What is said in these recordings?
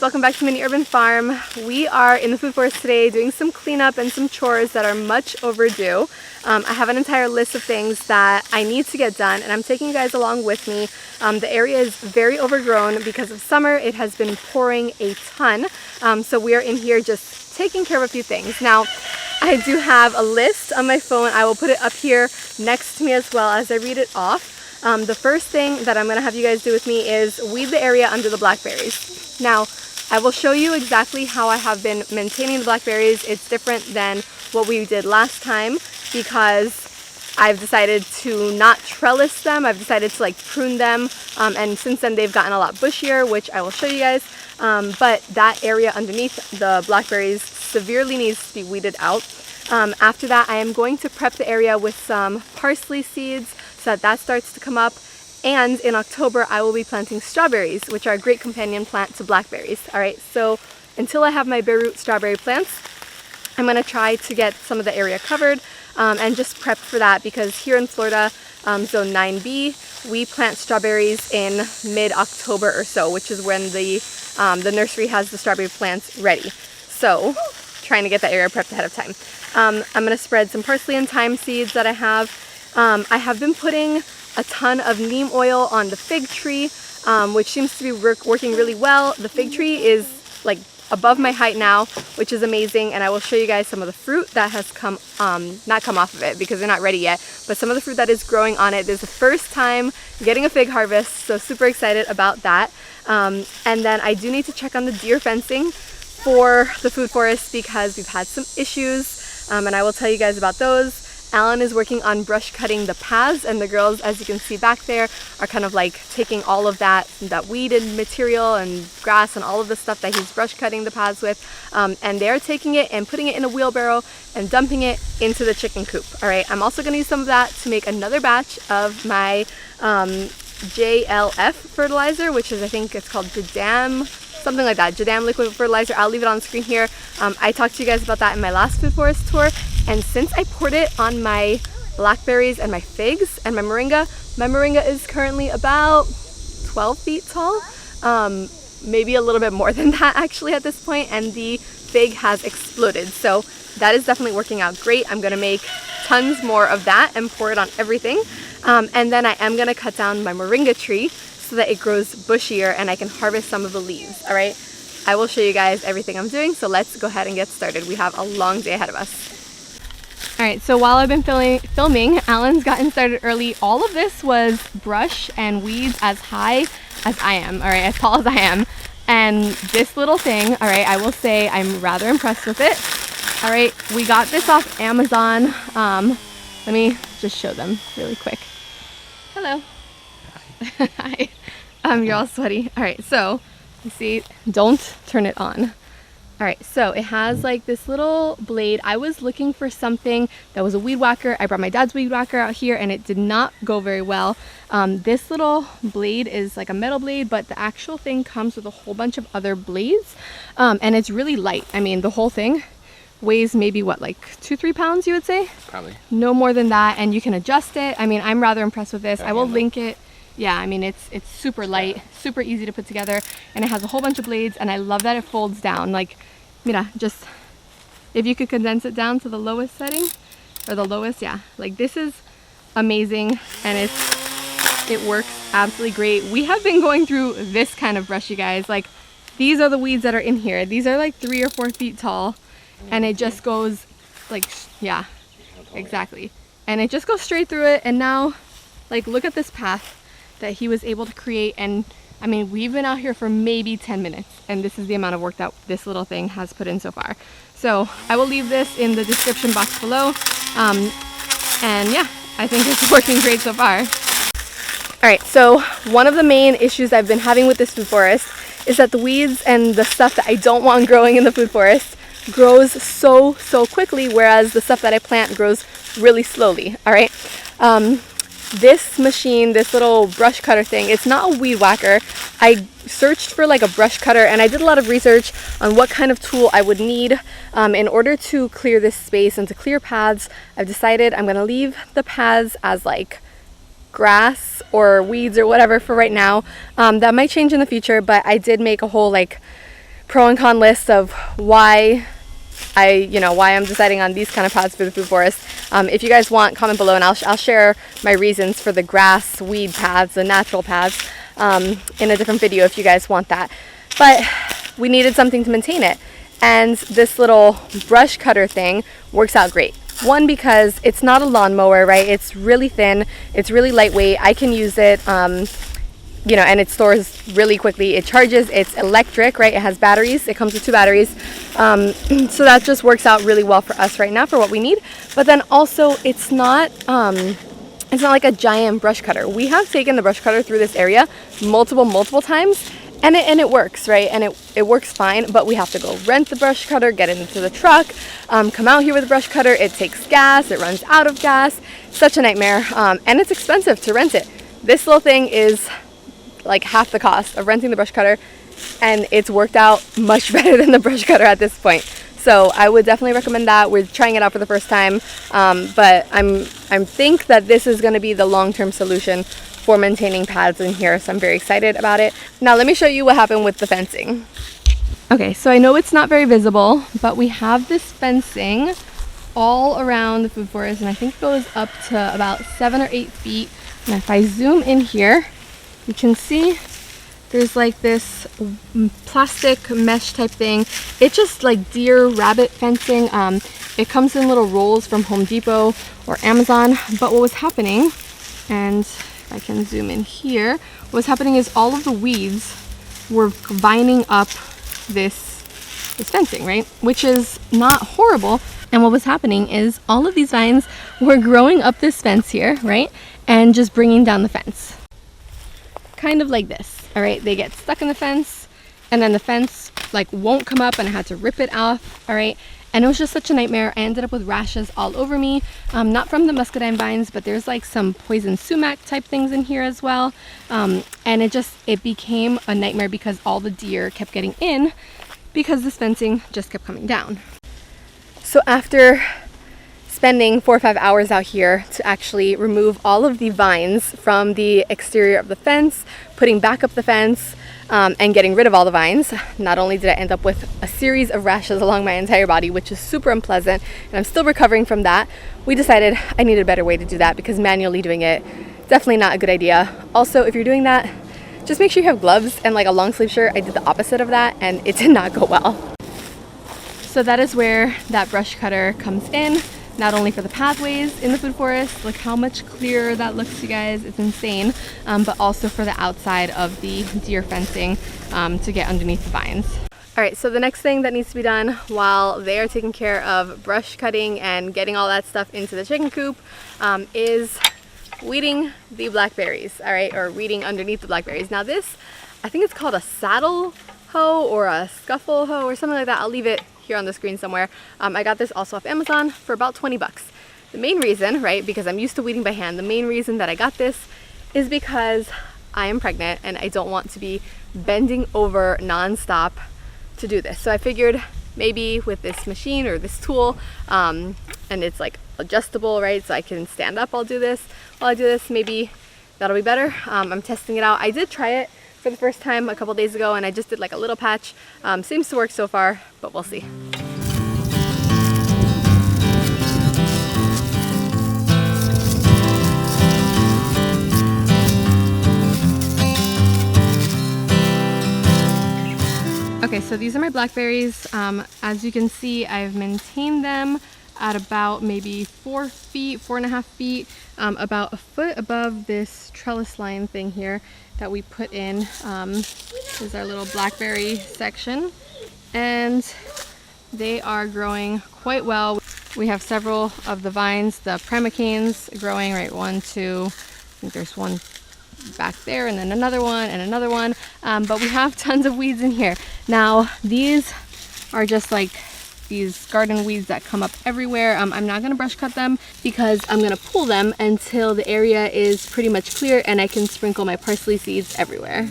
guys, welcome back to Mini Urban Farm. We are in the food forest today doing some cleanup and some chores that are much overdue. I have an entire list of things that I need to get done and I'm taking you guys along with me. The area is very overgrown because of summer. It has been pouring a ton. So we are in here just taking care of a few things. Now, I do have a list on my phone. I will put it up here next to me as well as I read it off. The first thing that I'm going to have you guys do with me is weed the area under the blackberries. Now, I will show you exactly how I have been maintaining the blackberries. It's different than what we did last time because I've decided to not trellis them. I've decided to prune them, and since then they've gotten a lot bushier, which I will show you guys. But that area underneath the blackberries severely needs to be weeded out. After that, I am going to prep the area with some parsley seeds so that starts to come up. And in October, I will be planting strawberries, which are a great companion plant to blackberries. All right, so until I have my bare root strawberry plants, I'm gonna try to get some of the area covered and just prep for that because here in Florida, zone 9B, we plant strawberries in mid-October or so, which is when the nursery has the strawberry plants ready. So trying to get that area prepped ahead of time. I'm gonna spread some parsley and thyme seeds that I have. I have been putting a ton of neem oil on the fig tree, which seems to be working really well. The fig tree is above my height now, which is amazing, and I will show you guys some of the fruit that has not come off of it because they're not ready yet, but some of the fruit that is growing on it. This is the first time getting a fig harvest, so super excited about that. And then I do need to check on the deer fencing for the food forest because we've had some issues, and I will tell you guys about those. Alan is working on brush cutting the paths, and the girls, as you can see back there, are kind of taking all of that weeded material and grass and all of the stuff that he's brush cutting the paths with, and they're taking it and putting it in a wheelbarrow and dumping it into the chicken coop. All right, I'm also going to use some of that to make another batch of my JLF fertilizer, which is, I think it's called Jadam, something like that, Jadam liquid fertilizer. I'll leave it on the screen here. I talked to you guys about that in my last food forest tour, and since I poured it on my blackberries and my figs and my moringa is currently about 12 feet tall, maybe a little bit more than that actually at this point, and the fig has exploded. So that is definitely working out great. I'm gonna make tons more of that and pour it on everything. And then I am gonna cut down my moringa tree so that it grows bushier and I can harvest some of the leaves. All right, I will show you guys everything I'm doing, so let's go ahead and get started. We have a long day ahead of us. All right, so while I've been filming, Alan's gotten started early. All of this was brush and weeds as high as I am, all right, as tall as I am. And this little thing, all right, I will say I'm rather impressed with it. All right, we got this off Amazon. Let me just show them really quick. Hello. Hi. You're all sweaty. All right, so you see, don't turn it on. All right, so it has this little blade. I was looking for something that was a weed whacker. I brought my dad's weed whacker out here and it did not go very well. This little blade is like a metal blade, but the actual thing comes with a whole bunch of other blades, and it's really light. I mean, the whole thing weighs maybe what, 2-3 pounds, you would say? Probably. No more than that, and you can adjust it. I mean, I'm rather impressed with this. I will link it. Yeah, I mean, it's super light, super easy to put together, and it has a whole bunch of blades, and I love that it folds down. Mira, just if you could condense it down to the lowest setting, or the lowest, yeah, this is amazing, and it works absolutely great. We have been going through this kind of brush, you guys. These are the weeds that are in here. These are 3 or 4 feet tall, and it just goes yeah, exactly, and it just goes straight through it. And now look at this path that he was able to create, and I mean, we've been out here for maybe 10 minutes, and this is the amount of work that this little thing has put in so far. So I will leave this in the description box below, and yeah, I think it's working great so far. All right, so one of the main issues I've been having with this food forest is that the weeds and the stuff that I don't want growing in the food forest grows so quickly, whereas the stuff that I plant grows really slowly. All right, this machine, this little brush cutter thing, it's not a weed whacker. I searched for a brush cutter, and I did a lot of research on what kind of tool I would need in order to clear this space and to clear paths. I've decided I'm gonna leave the paths as grass or weeds or whatever for right now. That might change in the future, but I did make a whole pro and con list of why I'm deciding on these kind of paths for the food forest. If you guys want, comment below, and I'll share my reasons for the grass weed paths, the natural paths, in a different video if you guys want that. But we needed something to maintain it, and this little brush cutter thing works out great. One, because it's not a lawnmower, right? It's really thin, it's really lightweight. I can use it, and it stores really quickly. It charges, it's electric, right? It has batteries, it comes with 2 batteries. So that just works out really well for us right now for what we need. But then also it's not like a giant brush cutter. We have taken the brush cutter through this area multiple times, and it works, right? And it works fine, but we have to go rent the brush cutter, get it into the truck, come out here with the brush cutter. It takes gas, it runs out of gas. Such a nightmare, and it's expensive to rent it. This little thing is like half the cost of renting the brush cutter, and it's worked out much better than the brush cutter at this point. So I would definitely recommend that. We're trying it out for the first time, but I think that this is going to be the long-term solution for maintaining paths in here, so I'm very excited about it. Now let me show you what happened with the fencing. Okay, so I know it's not very visible, but we have this fencing all around the food forest, and I think it goes up to about 7 or 8 feet. And if I zoom in here, you can see there's like this plastic mesh type thing. It's just like deer rabbit fencing. It comes in little rolls from Home Depot or Amazon. But what was happening, and I can zoom in here, what's happening is all of the weeds were vining up this fencing, right? Which is not horrible. And what was happening is all of these vines were growing up this fence here, right? And just bringing down the fence. Kind of like this, all right? They get stuck in the fence, and then the fence like won't come up, and I had to rip it off, all right? And it was just such a nightmare. I ended up with rashes all over me, not from the muscadine vines, but there's like some poison sumac type things in here as well. And it became a nightmare because all the deer kept getting in because this fencing just kept coming down. So after spending 4 or 5 hours out here to actually remove all of the vines from the exterior of the fence, putting back up the fence, and getting rid of all the vines, not only did I end up with a series of rashes along my entire body, which is super unpleasant, and I'm still recovering from that, we decided I needed a better way to do that, because manually doing it, definitely not a good idea. Also, if you're doing that, just make sure you have gloves and like a long sleeve shirt. I did the opposite of that, and it did not go well. So that is where that brush cutter comes in. Not only for the pathways in the food forest, look how much clearer that looks, you guys, it's insane, but also for the outside of the deer fencing to get underneath the vines. All right, so the next thing that needs to be done while they are taking care of brush cutting and getting all that stuff into the chicken coop is weeding the blackberries, all right, or weeding underneath the blackberries. Now this, I think it's called a saddle hoe or a scuffle hoe or something like that. I'll leave it here on the screen somewhere. I got this also off Amazon for about 20 bucks. The main reason, right, because I'm used to weeding by hand, the main reason that I got this is because I am pregnant and I don't want to be bending over nonstop to do this. So I figured maybe with this machine or this tool, and it's like adjustable, right, so I can stand up, I'll do this. While I do this, maybe that'll be better. I'm testing it out. I did try it for the first time a couple days ago, and I just did like a little patch. Seems to work so far, but we'll see. Okay, so these are my blackberries. As you can see, I've maintained them at about maybe 4 feet, 4.5 feet, about a foot above this trellis line thing here that we put in. This is our little blackberry section, and they are growing quite well. We have several of the vines, the primocanes, growing, right, 1, 2, I think there's one back there, and then another one and another one, but we have tons of weeds in here. Now these are just like these garden weeds that come up everywhere. I'm not gonna brush cut them because I'm gonna pull them until the area is pretty much clear and I can sprinkle my parsley seeds everywhere.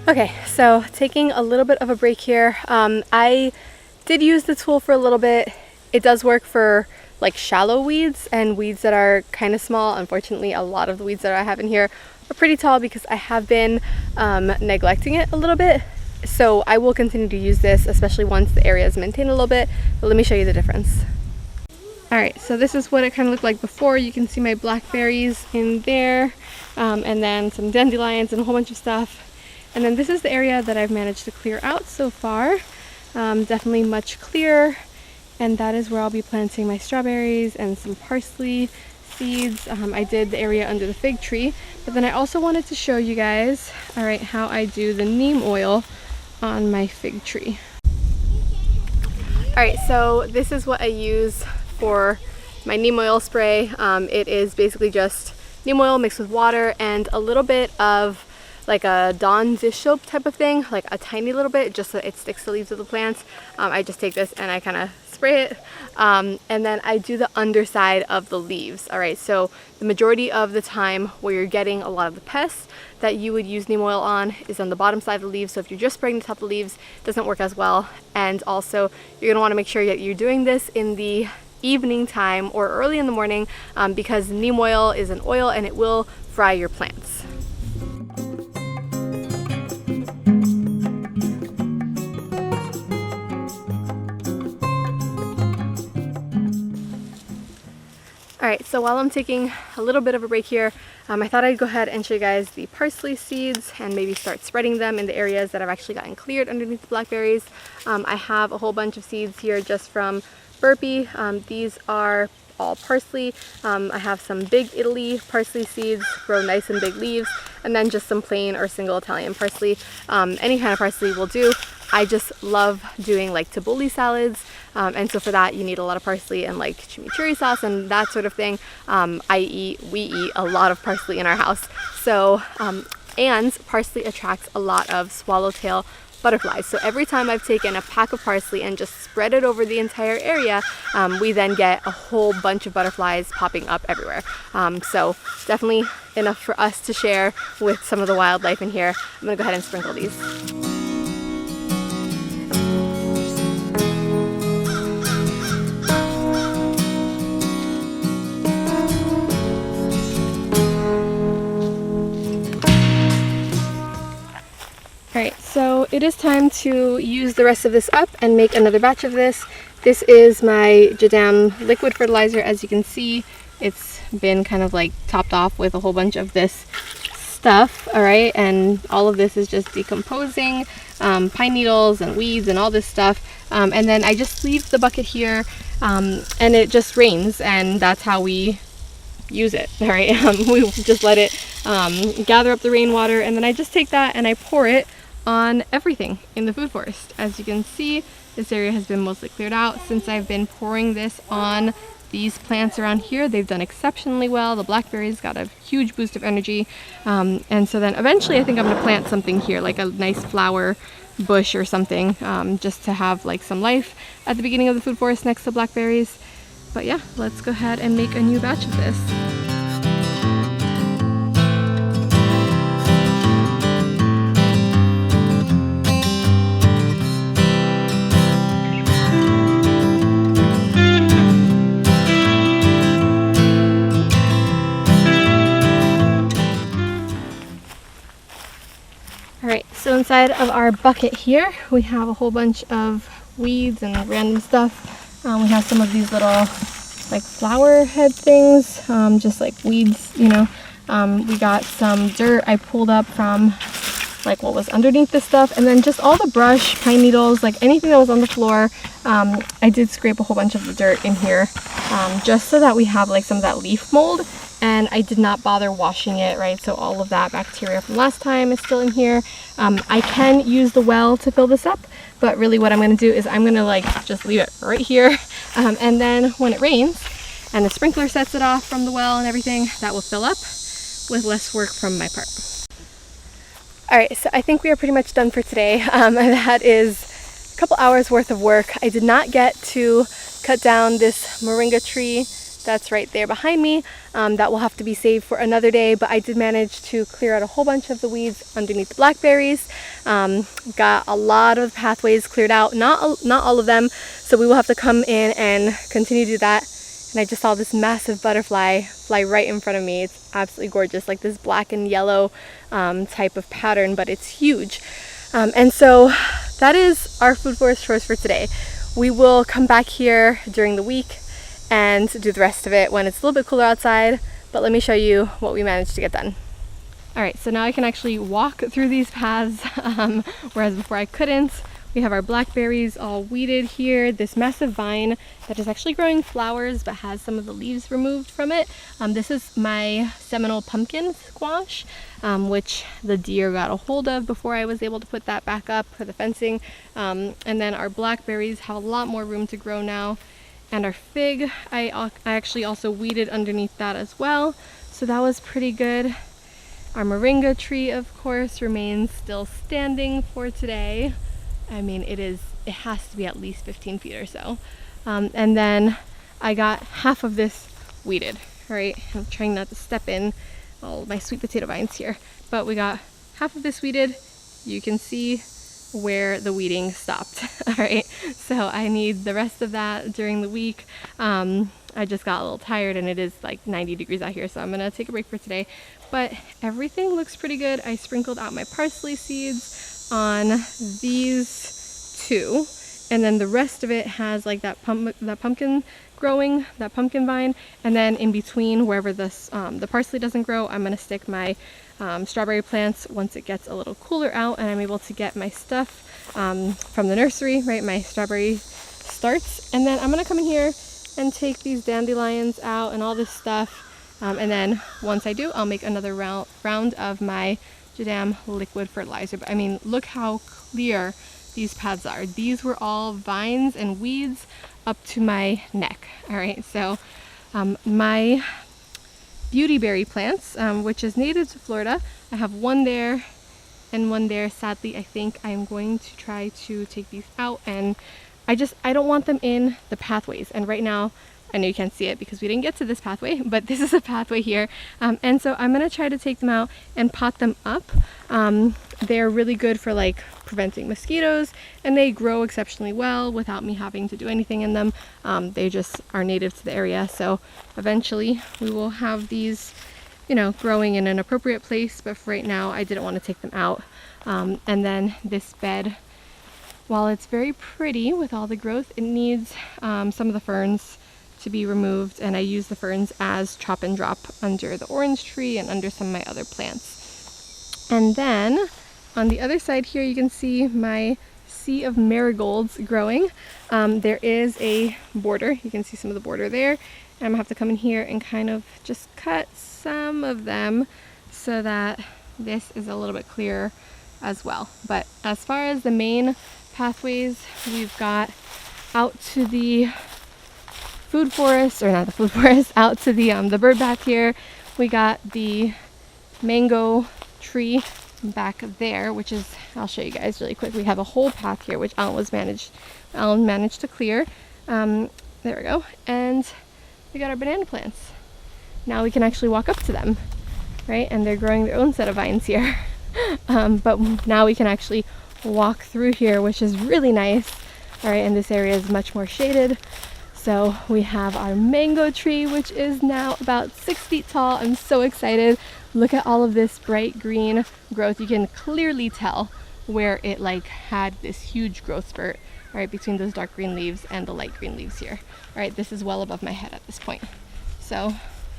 Okay, so taking a little bit of a break here. I did use the tool for a little bit. It does work for like shallow weeds and weeds that are kind of small. Unfortunately, a lot of the weeds that I have in here are pretty tall because I have been neglecting it a little bit. So I will continue to use this, especially once the area is maintained a little bit. But let me show you the difference. All right, so this is what it kind of looked like before. You can see my blackberries in there, and then some dandelions and a whole bunch of stuff. And then this is the area that I've managed to clear out so far. Definitely much clearer. And that is where I'll be planting my strawberries and some parsley seeds. I did the area under the fig tree, but then I also wanted to show you guys, all right, how I do the neem oil on my fig tree. All right, so this is what I use for my neem oil spray. It is basically just neem oil mixed with water and a little bit of like a Dawn dish soap type of thing, like a tiny little bit, just so it sticks to the leaves of the plants. I just take this and I kind of spray it, and then I do the underside of the leaves. All right, so the majority of the time where you're getting a lot of the pests that you would use neem oil on is on the bottom side of the leaves. So if you're just spraying the top of the leaves, it doesn't work as well. And also you're gonna wanna make sure that you're doing this in the evening time or early in the morning, because neem oil is an oil and it will fry your plants. All right, so while I'm taking a little bit of a break here, I thought I'd go ahead and show you guys the parsley seeds and maybe start spreading them in the areas that I've actually gotten cleared underneath the blackberries. I have a whole bunch of seeds here just from Burpee. These are all parsley. I have some big Italy parsley seeds, grow nice and big leaves, and then just some plain or single Italian parsley. Any kind of parsley will do. I just love doing like tabbouleh salads, and so for that you need a lot of parsley and like chimichurri sauce and that sort of thing. We eat a lot of parsley in our house. So and parsley attracts a lot of swallowtail butterflies. So every time I've taken a pack of parsley and just spread it over the entire area, we then get a whole bunch of butterflies popping up everywhere. So definitely enough for us to share with some of the wildlife in here. I'm gonna go ahead and sprinkle these. Alright, so it is time to use the rest of this up and make another batch of this. This is my Jadam liquid fertilizer. As you can see, it's been kind of like topped off with a whole bunch of this stuff, alright, and all of this is just decomposing, pine needles and weeds and all this stuff, and then I just leave the bucket here, and it just rains, and that's how we use it. All right, we just let it gather up the rainwater, and then I just take that and I pour it on everything in the food forest. As you can see, this area has been mostly cleared out since I've been pouring this on these plants around here. They've done exceptionally well. The blackberries got a huge boost of energy, and so then eventually I think I'm going to plant something here, like a nice flower bush or something, just to have like some life at the beginning of the food forest next to blackberries. But yeah, let's go ahead and make a new batch of this. Alright, so inside of our bucket here, we have a whole bunch of weeds and random stuff. We have some of these little like flower head things, just like weeds, you know. We got some dirt I pulled up from like what was underneath this stuff, and then just all the brush, pine needles, like anything that was on the floor. I did scrape a whole bunch of the dirt in here, just so that we have like some of that leaf mold, and I did not bother washing it, right? So all of that bacteria from last time is still in here. I can use the well to fill this up, but really what I'm going to do is I'm going to like just leave it right here, and then when it rains and the sprinkler sets it off from the well and everything, that will fill up with less work from my part. Alright, so I think we are pretty much done for today. That is a couple hours worth of work. I did not get to cut down this moringa tree that's right there behind me. That will have to be saved for another day, but I did manage to clear out a whole bunch of the weeds underneath the blackberries. Got a lot of pathways cleared out, not all of them, so we will have to come in and continue to do that. And I just saw this massive butterfly fly right in front of me. It's absolutely gorgeous, like this black and yellow type of pattern, but it's huge. And so that is our food forest chores for today. We will come back here during the week and do the rest of it when it's a little bit cooler outside, but let me show you what we managed to get done. All right, so now I can actually walk through these paths, whereas before I couldn't. We have our blackberries all weeded here, this massive vine that is actually growing flowers but has some of the leaves removed from it. This is my Seminole pumpkin squash, which the deer got a hold of before I was able to put that back up for the fencing. And then our blackberries have a lot more room to grow now. And our fig, I actually also weeded underneath that as well, so that was pretty good. Our moringa tree, of course, remains still standing for today. I mean, it has to be at least 15 feet or so. And then I got half of this weeded, right? I'm trying not to step in all my sweet potato vines here, but we got half of this weeded. You can see where the weeding stopped. All right, so I need the rest of that during the week. I just got a little tired and it is like 90 degrees out here, so I'm gonna take a break for today. But everything looks pretty good. I sprinkled out my parsley seeds on these two, and then the rest of it has like that pumpkin growing, that pumpkin vine, and then in between wherever this the parsley doesn't grow, I'm gonna stick my strawberry plants once it gets a little cooler out and I'm able to get my stuff from the nursery, right, my strawberry starts. And then I'm gonna come in here and take these dandelions out and all this stuff, and then once I do, I'll make another round of my Jadam liquid fertilizer. But I mean, look how clear these paths are. These were all vines and weeds up to my neck. All right, so my beautyberry plants, which is native to Florida, I have one there and one there. Sadly, I think I'm going to try to take these out, and I don't want them in the pathways. And right now, I know you can't see it because we didn't get to this pathway, but this is a pathway here. And so I'm gonna try to take them out and pot them up. They're really good for like preventing mosquitoes, and they grow exceptionally well without me having to do anything in them. They just are native to the area. So eventually we will have these, you know, growing in an appropriate place. But for right now, I didn't want to take them out. And then this bed, while it's very pretty with all the growth, it needs some of the ferns to be removed, and I use the ferns as chop and drop under the orange tree and under some of my other plants. And then on the other side here, you can see my sea of marigolds growing. There is a border. You can see some of the border there. And I'm gonna have to come in here and kind of just cut some of them so that this is a little bit clearer as well. But as far as the main pathways, we've got out to the food forest, or not the food forest, out to the bird bath here. We got the mango tree back there, which is, I'll show you guys really quick. We have a whole path here, which Alan managed to clear. There we go. And we got our banana plants. Now we can actually walk up to them, right? And they're growing their own set of vines here. But now we can actually walk through here, which is really nice. All right, and this area is much more shaded. So we have our mango tree, which is now about 6 feet tall. I'm so excited. Look at all of this bright green growth. You can clearly tell where it like had this huge growth spurt, right, between those dark green leaves and the light green leaves here. All right, this is well above my head at this point. So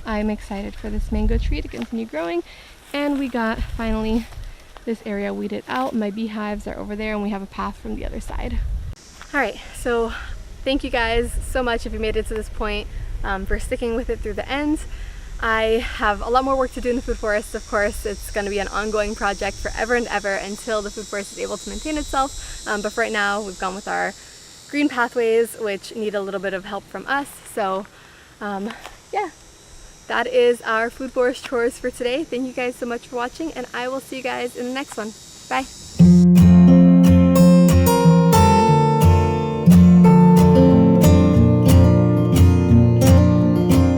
I'm excited for this mango tree to continue growing. And we got finally this area weeded out. My beehives are over there, and we have a path from the other side. All right, so thank you guys so much if you made it to this point, for sticking with it through the end. I have a lot more work to do in the food forest. Of course, it's going to be an ongoing project forever and ever until the food forest is able to maintain itself. But for right now, we've gone with our green pathways, which need a little bit of help from us. So yeah, that is our food forest chores for today. Thank you guys so much for watching, and I will see you guys in the next one. Bye.